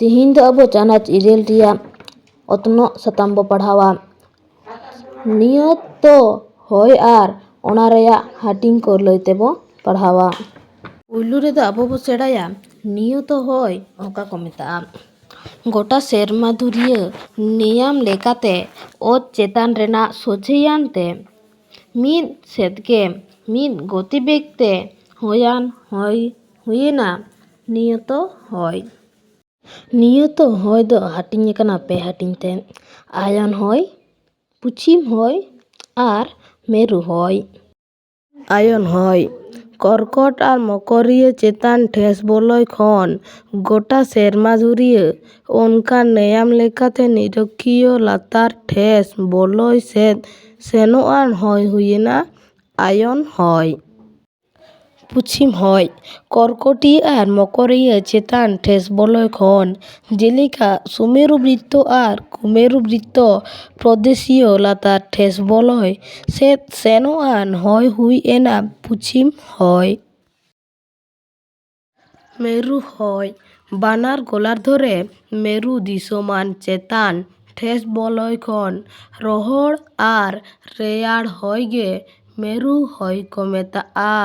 ᱛᱤᱦᱤᱧ ᱫᱚ ᱟᱵᱚ ᱪᱟᱱᱟᱪ ᱤᱨᱟᱹᱞ ᱨᱮᱭᱟᱜ ᱚᱛᱱᱚᱜ ᱥᱟᱛᱟᱢ ᱵᱚ ᱯᱟᱲᱦᱟᱣᱟ᱾ ᱱᱤᱭᱚᱛ ᱫᱚ ᱦᱚᱭ ᱟᱨ ᱚᱱᱟ ᱨᱮᱭᱟᱜ ᱦᱟᱹᱴᱤᱧ ᱠᱚ ᱞᱟᱹᱭ ᱛᱮᱵᱚ ᱯᱟᱲᱦᱟᱣᱟ᱾ ᱯᱩᱭᱞᱩ ᱨᱮᱫᱚ ᱟᱵᱚ ᱵᱚ ᱥᱮᱬᱟᱭᱟ ᱱᱤᱭᱚᱛ ᱦᱚᱭ ᱚᱠᱟ ᱠᱚ ᱢᱮᱛᱟᱜᱼᱟ᱾ ᱜᱚᱴᱟ ᱥᱮᱨᱢᱟ ᱫᱷᱩᱨᱤᱭᱟᱹ ᱱᱮᱭᱟᱢ ᱞᱮᱠᱟᱛᱮ ᱚᱛ ᱪᱮᱛᱟᱱ ᱨᱮᱱᱟᱜ ᱥᱚᱡᱷᱮᱭᱟᱱ ᱛᱮ ᱢᱤᱫ ᱥᱮᱫᱜᱮ ᱢᱤᱫ ᱜᱚᱛᱤᱵᱮᱜᱽ ᱛᱮ ᱦᱚᱭᱟᱱ ᱦᱚᱭ ᱦᱩᱭᱮᱱᱟ ᱱᱤᱭᱚᱛ ᱦᱚᱭ᱾ ᱱᱤᱭᱚᱛ ᱦᱚᱭ ᱫᱚ ᱦᱟᱹᱴᱤᱧ ᱟᱠᱟᱱᱟ ᱯᱮ ᱦᱟᱹᱴᱤᱧ ᱛᱮ, ᱟᱭᱚᱱ ᱦᱚᱭ, ᱯᱩᱪᱷᱤᱢ ᱦᱚᱭ ᱟᱨ ᱢᱮᱨᱩ ᱦᱚᱭ᱾ ᱟᱭᱚᱱ ᱦᱚᱭ ᱠᱚᱨᱠᱚᱴ ᱟᱨ ᱢᱚᱠᱚᱨᱤᱭᱟᱹ ᱪᱮᱛᱟᱱ ᱴᱷᱮᱥ ᱵᱚᱞᱚᱭ ᱠᱷᱚᱱ ᱜᱚᱴᱟ ᱥᱮᱨᱢᱟ ᱫᱷᱩᱨᱤᱭᱟᱹ ᱚᱱᱠᱟᱱ ᱱᱮᱭᱟᱢ লেখাতে নিরক্ষীয় লাতার ঠেস বলয় সেদ সেনোয়ান হয় হুইনা আয়ন হয়। পুছিম হয় কর্কটীয় আর মকরিয়া চেতান ঠেস বলয় খন জেলেকা সুমেরু বৃত্ত আর কুমেরু বৃত্ত প্রদেশীয় লাতার ঠেস বলয় সেদ সেনোয়ান হয় হুই এনা পুছিম হয়। মেরু হয় বানার গোলার্ধ রে মেরু দিশমান চেতান ঠেস বলয় খন রহড় আর রেয়াড় হয়গে মেরু হয় কো মেতাᱜᱼᱟ।